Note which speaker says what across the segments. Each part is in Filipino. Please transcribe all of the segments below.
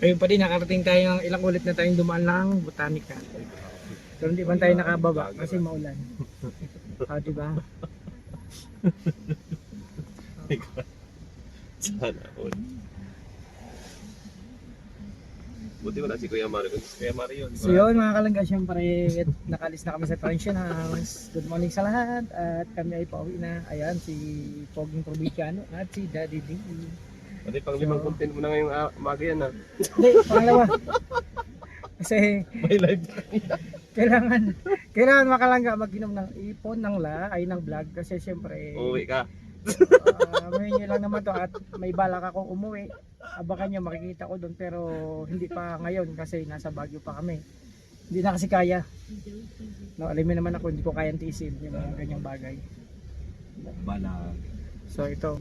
Speaker 1: Ayun pa din, nakarating tayo ng ilang ulit na tayong dumaan ng Botanica. Pero hindi pa tayo nakababa kasi maulan. Diba?
Speaker 2: Sana all. Buti wala si Kuya Mario. Kuya Mario yun.
Speaker 1: So yun mga kalangga, syempre nakalis na kami sa Transient House. Good morning sa lahat at kami ay pauwi na. Ayan si Poging Provinciano at si Daddy D.
Speaker 2: Pati pang limang content mo na ngayong umaga yan ha.
Speaker 1: Hindi, pangalawa. Kasi
Speaker 2: May live.
Speaker 1: kailangan makalangga mag-inom ng ipon ng ng vlog kasi syempre
Speaker 2: Uuwi ka.
Speaker 1: ngayon nyo lang naman to at may balak akong umuwi. Abakan nyo makikita ko doon pero hindi pa ngayon kasi nasa Baguio pa kami. Hindi na kasi kaya. No, alam mo naman ako hindi ko kayang tiisin yung mga ganyang bagay.
Speaker 2: Bala.
Speaker 1: So ito.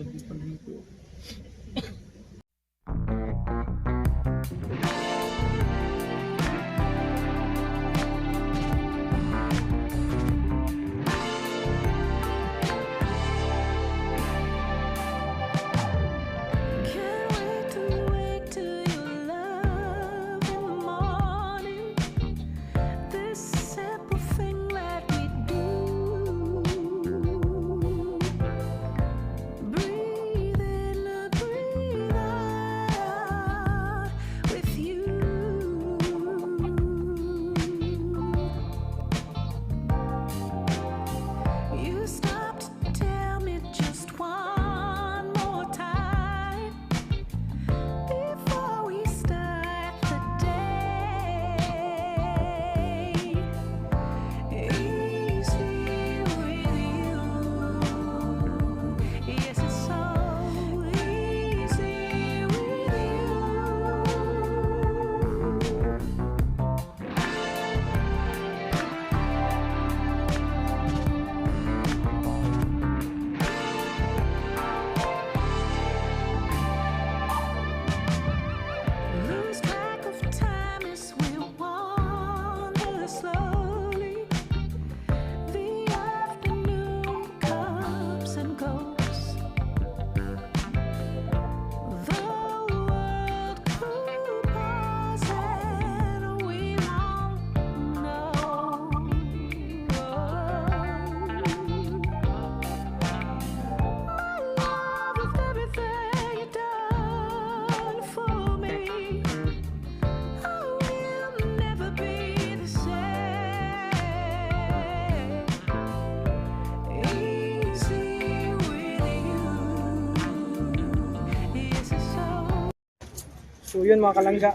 Speaker 1: So yun mga kalangga,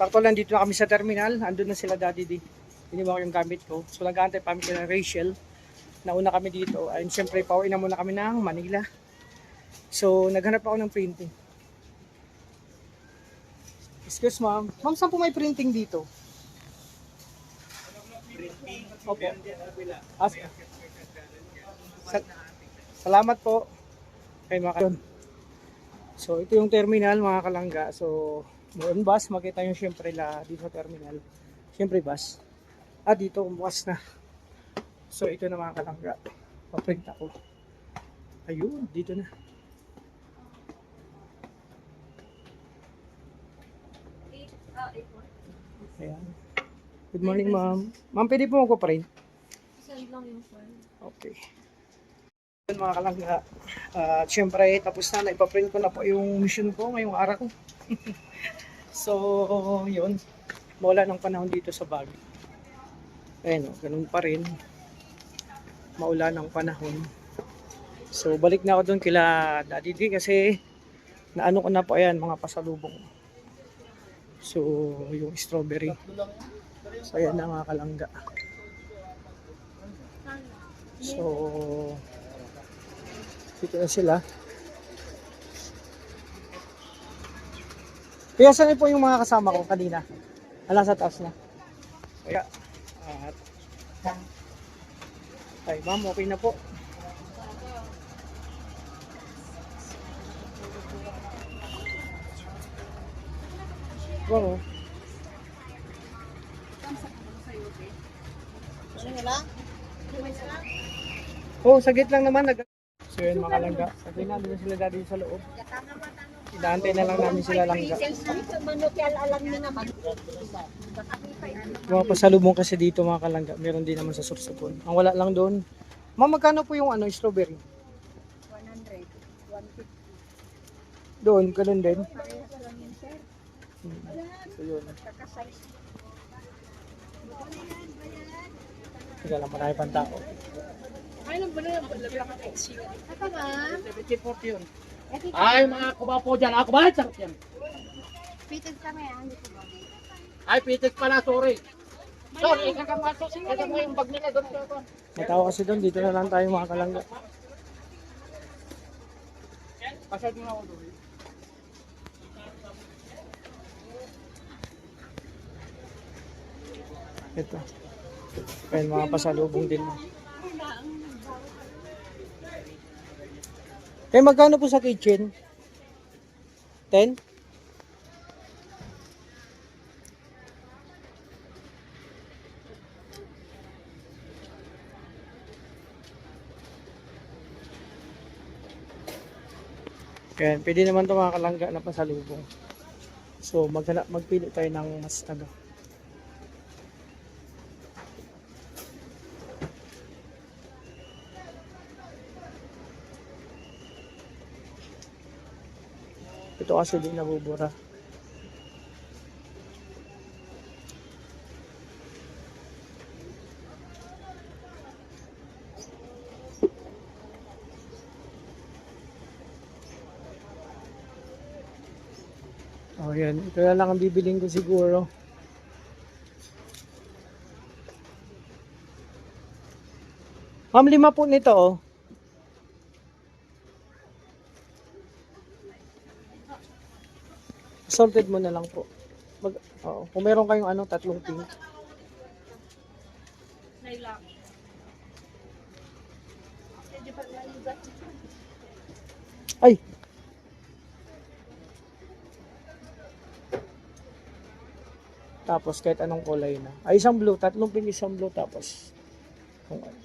Speaker 1: takto lang dito na kami sa terminal, andun na sila Daddy D. Iniba ko yung gamit ko. So nag-aantay pa kami kina Rachel. Nauna kami dito, and syempre pauwi na muna kami ng Manila. So naghanap ako ng printing. Excuse ma'am, ma'am saan po may printing dito? Printing? Opo. Salamat po. Kay mga kalangga. So ito yung terminal mga kalangga. So noon bus, makita nyo syempre dito sa terminal. Syempre bus. At dito bukas na. So ito na mga kalangga. Paprint ako. Ayun, dito na. Ayan. Good morning ma'am. Ma'am, pwede po magpa-print?
Speaker 3: Send lang yung file.
Speaker 1: Okay. Yun mga kalangga. Syempre tapos na. Ipaprint ko na po yung mission ko ngayong araw. So yun. Mawala ng panahon dito sa Baguio. Ayan o, ganun pa rin. Maulan ng panahon. So balik na ako doon kila Daddy D kasi naano ko na po ayan mga pasalubong. So yung strawberry. So ayan na mga kalangga. So dito na sila. Kaya saan po yung mga kasama ko kanina? Ala sa taas na. Kaya ay ma'am, okay na po. Wow. Oh, saglit lang naman. So yun mga kalangga. Sabi na, doon sila dati sa loob. Inaantay na lang namin sila langga. Mga pasalubong kasi dito mga kalangga. Meron din naman sa Sursupon. Ang wala lang doon. Ma'am, magkano po yung ano, strawberry?
Speaker 3: 100, 150.
Speaker 1: Doon, ganun din.
Speaker 3: Parehas lang yun, sir.
Speaker 1: So, yun.
Speaker 3: Kakasize.
Speaker 1: Teka lang, marami pang tao.
Speaker 3: Ito ba?
Speaker 2: 70-40 yun.
Speaker 4: Ay, mga kuba po dyan. Ako ba? Sarap yan.
Speaker 3: Pitig kami, hindi ko ba?
Speaker 4: Ay, pitik pala, sorry. Sorry, ikagam mo yung bag nila doon.
Speaker 1: May tao kasi doon, dito na lang tayo mga kalangga.
Speaker 4: Pasal mo na ako doon.
Speaker 1: Ito. Ayun, mga pasalubong din. Eh, magkano po sa kitchen? 10? Kaya pwede naman ito mga kalangga na pasalubong. So magpili tayo ng mas ano. Ito kasi di nabubura. Oh, yan. Ito na lang ang bibiling ko siguro. Ma'am, 5 po nito, oh. Salted mo na lang po. Kung meron kayong ano, 3 pink. Ay! Tapos kahit anong kulay na. Ay, isang blue. 3 pink, isang blue. Tapos kung ano.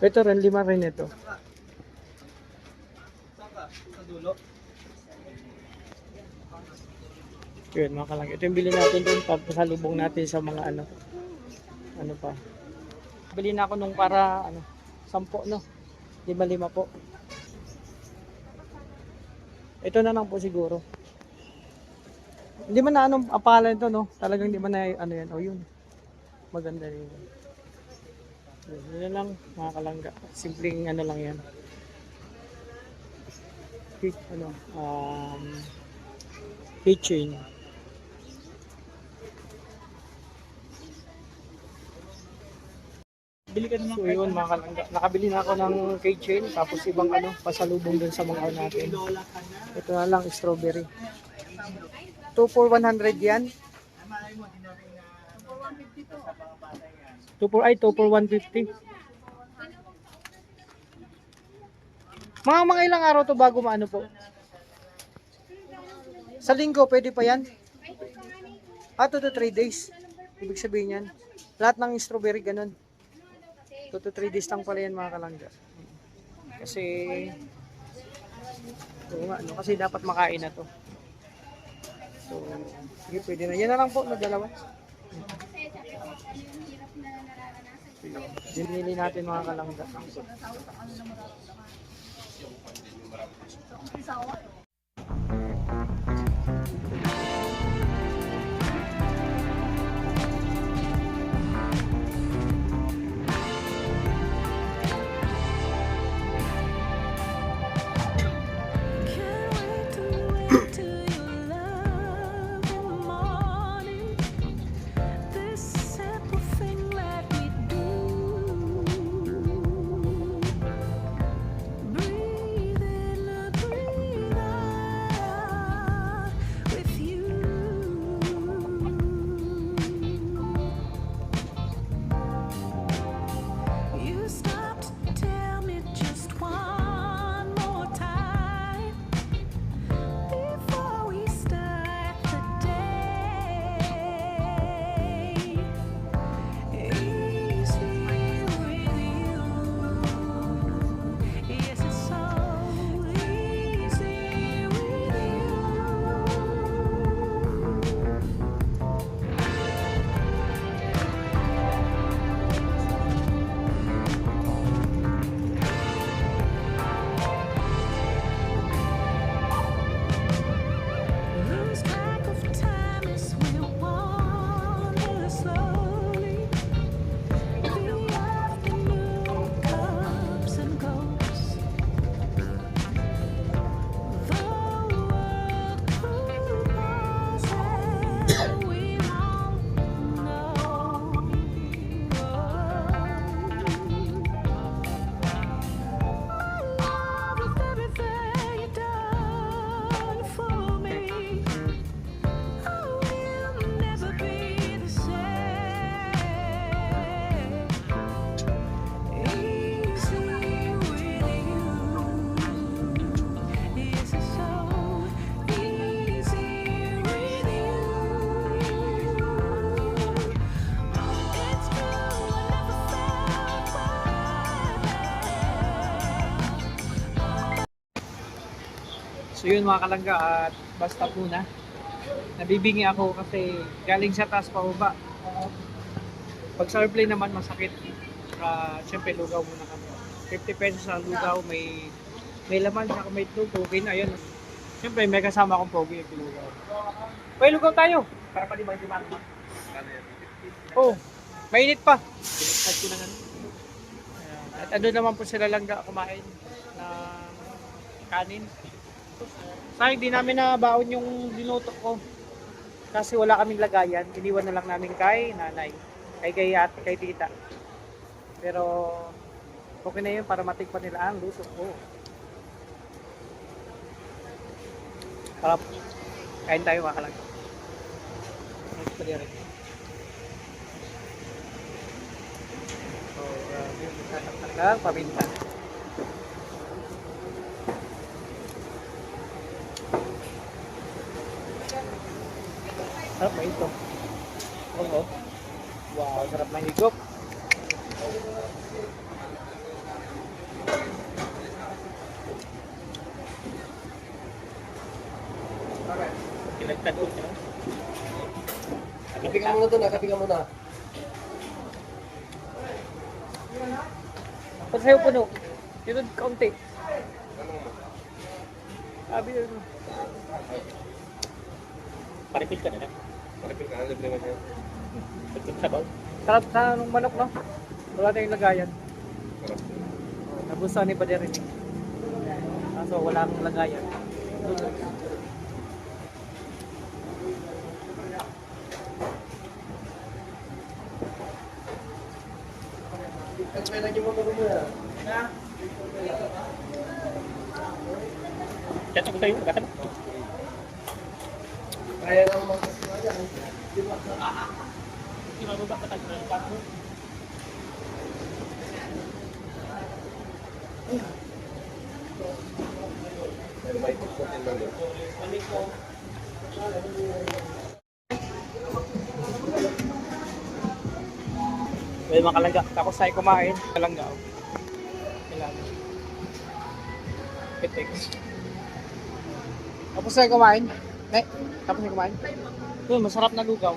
Speaker 1: Ito rin, 5 rin ito. Yun, mga kalangga. Ito yung bili natin doon. Pasalubong natin sa mga ano. Ano pa. Bili na ako nung para, 10, no? 5 po. Ito na lang po siguro. Hindi man na anong apalan ito, no? Talagang hindi man na ano yan. O yun. Maganda rin yun. Yun na lang, mga kalangga. Simpleng ano lang yan. Keychain. So yun, mga kalangga. Nakabili na ako ng keychain. Tapos ibang pasalubong dun sa mga ano natin. Ito na lang, strawberry. 2 for 100 yan. 2 for 150. Mga ilang araw to bago maano po? Sa linggo, pwede pa yan? 2 to 3 days. Ibig sabihin yan. Lahat ng strawberry ganun. 2 to 3 days lang pala yan mga kalangga. Kasi, kasi dapat makain na to. So, sige, pwede na. Yan na lang po, na dalawa. Dinili natin mga kalangga. So yun mga kalangga, at basta muna. Nabibingi ako kasi galing sa taas pa baba. Pag sa airplane naman masakit. Siyempre lugaw muna kami. 50 pesos ang lugaw, may laman sa may itlog, okay na yun. Siyempre may kasama akong pogi yung lugaw. Uy, lugaw tayo! Para pa di ba yung oh, mainit pa. Pinagtag ko na nga. At ano naman po sila langga kumain ng kanin. Sayang di namin nabaon yung dinutok ko. Kasi wala kaming lagayan. Iniwan na lang namin kay nanay. Kay ate, kay tita. Pero okay na yun para matikpan nila ang luto ko. Harap. Kain tayo mga kalangga. Next pa rin. So, yung paminta. Sarap ba ito? Oo. Wow, sarap na higop. Kinagtad ko siya.
Speaker 2: Kapigan muna doon, kapigan muna.
Speaker 1: Pag sa'yo puno, yun kaunti. Sabi yun. Paripil ka na lang.
Speaker 2: Paripil ka, libre mo siya.
Speaker 1: Sabaw. Sarap sa nung manok, no? Wala tayong lagayan. Nagustuhan ni Pader rin. Kaso wala akong lagayan.
Speaker 2: At may lagi mo muna.
Speaker 1: Chat ako sa'yo, agad.
Speaker 2: Kaya lang magkasaya.
Speaker 1: Hindi mababa ka tayo ng pato.
Speaker 2: May kukutin mo doon.
Speaker 1: Well, makalangga. Tapos tayo kumain. Kalangga. Kailangan. Pitex. Tapos tayo kumain. Tapos tayo kumain. Doon, masarap na lugaw.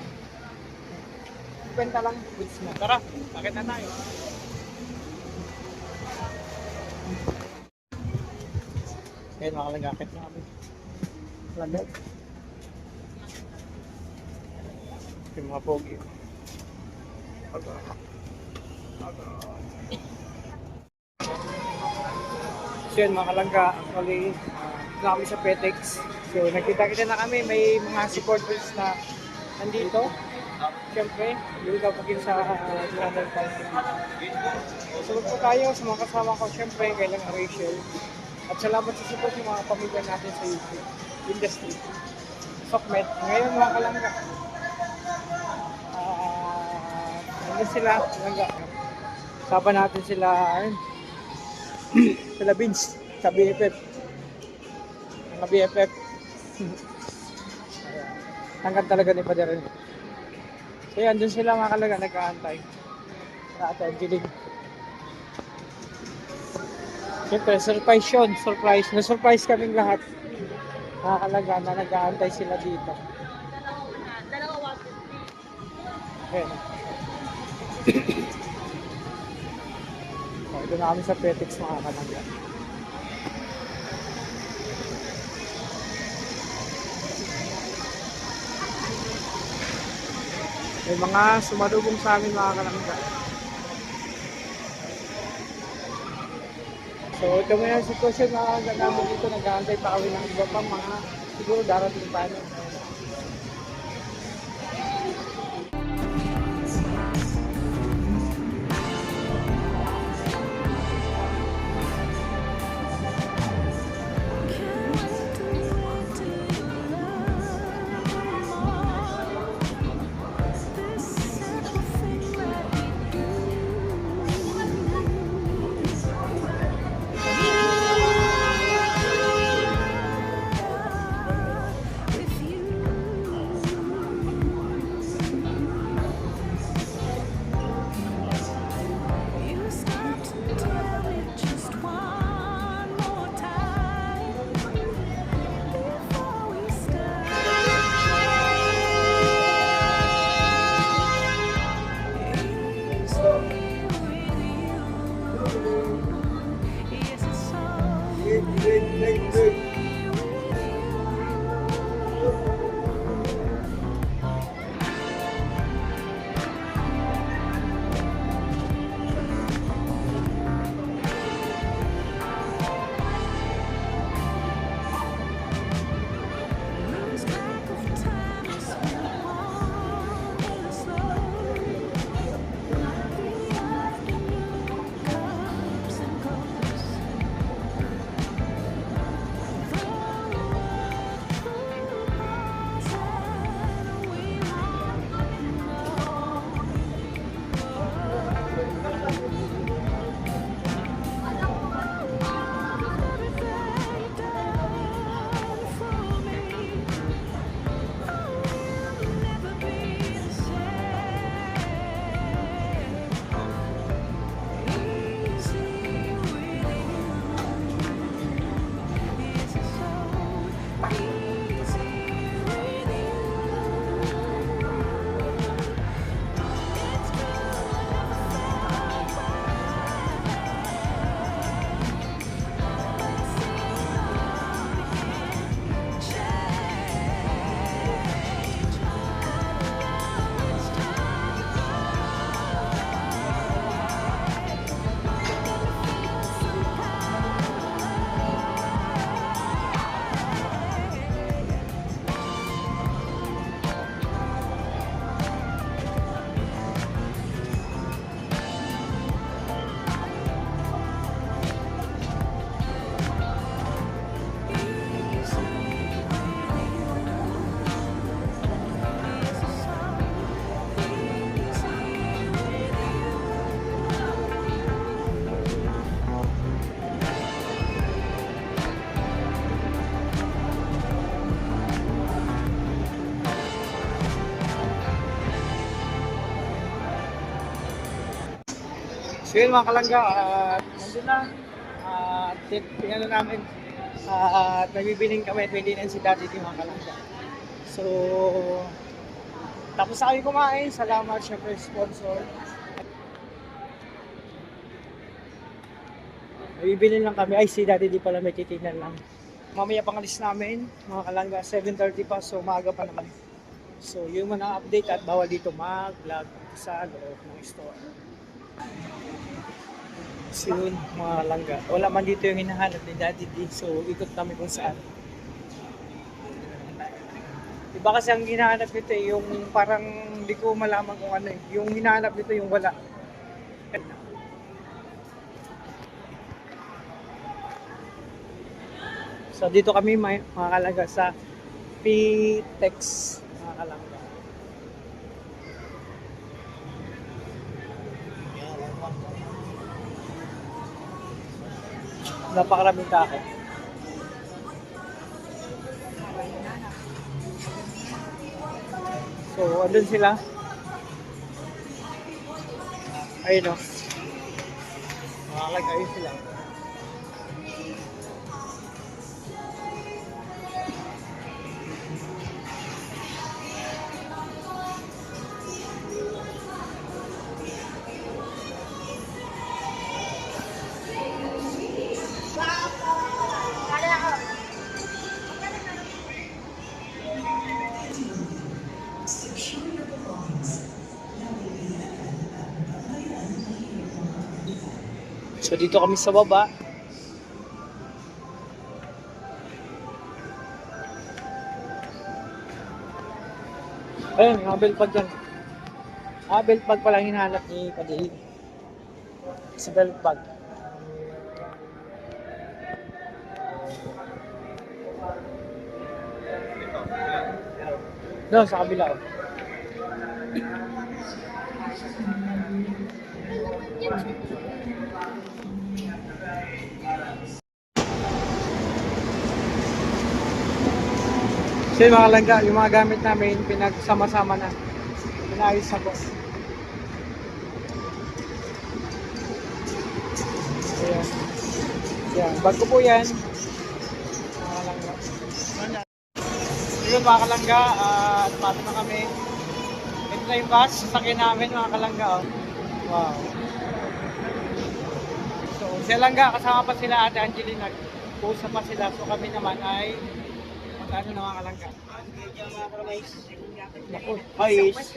Speaker 1: Kwenta lang. Goods mo. Tara, bakit na tayo? Ayan, makalangga. Akit na kami. Lagay. Yung mga pogi. So yun mga kalangga, actually dito na kami sa Petex. So nagkita-kita na kami, may mga supporters na nandito. Siyempre, yung kapagin sa General Council. Sunod po tayo sa mga kasama ko, siyempre kailang Rachel. At salamat sa support ng mga pamilya natin sa YouTube industry. Sokmed, ngayon mga kalangga. Nandun sila, kalangga. Saba natin sila, sila Vince sa BFF. Mga BFF. Hanggang talaga ni Pader rin. So yan, dun sila mga kalaga nag-aantay. Sa Ate Angeline. Siyempre, surprise yun. Surprise. Na-surprise kaming lahat. Mga kalaga na nag-aantay sila dito. Okay. So, ito na kami sa Petex mga kalaga. May mga sumalubong sa amin mga kalangga. So ito mo yung sitwasyon mga kalangga namin dito. Nag-aantay pa kami ng iba pang mga siguro darating pa. So yun mga kalangga, nandun na. Ano namin, nabibiling kami at may dinan si Daddy di mga kalangga. So, tapos na kami kumain. Salamat syempre sponsor. Nabibili lang kami. Ay, si Daddy di pala may titignan lang. Mamaya pangalis namin, mga kalangga, 7:30 pa. So, maaga pa naman. So, yun man ang update at bawal dito mag-vlog sa loob ng store. So, yun, mga kalangga. Wala man dito yung hinahanap ni Daddy D. So, ikot kami kung saan. Iba kasi ang hinahanap nito yung parang hindi ko malaman kung ano eh. Yung hinahanap nito yung wala. So dito kami mga kalangga sa Ptex mga kalangga. Napakaraming tao. So, andun sila. Ayun o. Ayun sila. So dito kami sa baba. Ayun, mga belt bag yan. Belt bag pa lang hinahanap ni Padihig. Sa belt bag. Doon, sa kabila. Oh. So yun mga kalangga, yung mga gamit namin pinagsama-sama na. Pinayos na po. Ayan. Ayan. Bag ko po yan. Mga kalangga. So yun mga kalangga, at pato na kami. Ito na yung bus, sasakyan namin mga kalangga. Oh. Wow. So sila langga, kasama pa sila Ate Angelina. Pusa pa sila. So kami naman ay ano na mga kalangga. Naku, ayos.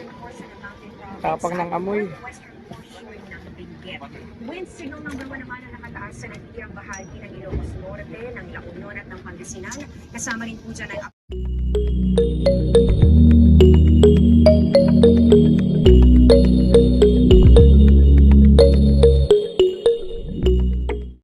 Speaker 1: Tapang ng amoy.
Speaker 5: Wind signal number 1 naman ang nakataas sa nagigirang bahagi ng Ilocos Norte, ng La Union at ng Pangasinan. Kasama rin po dyan ang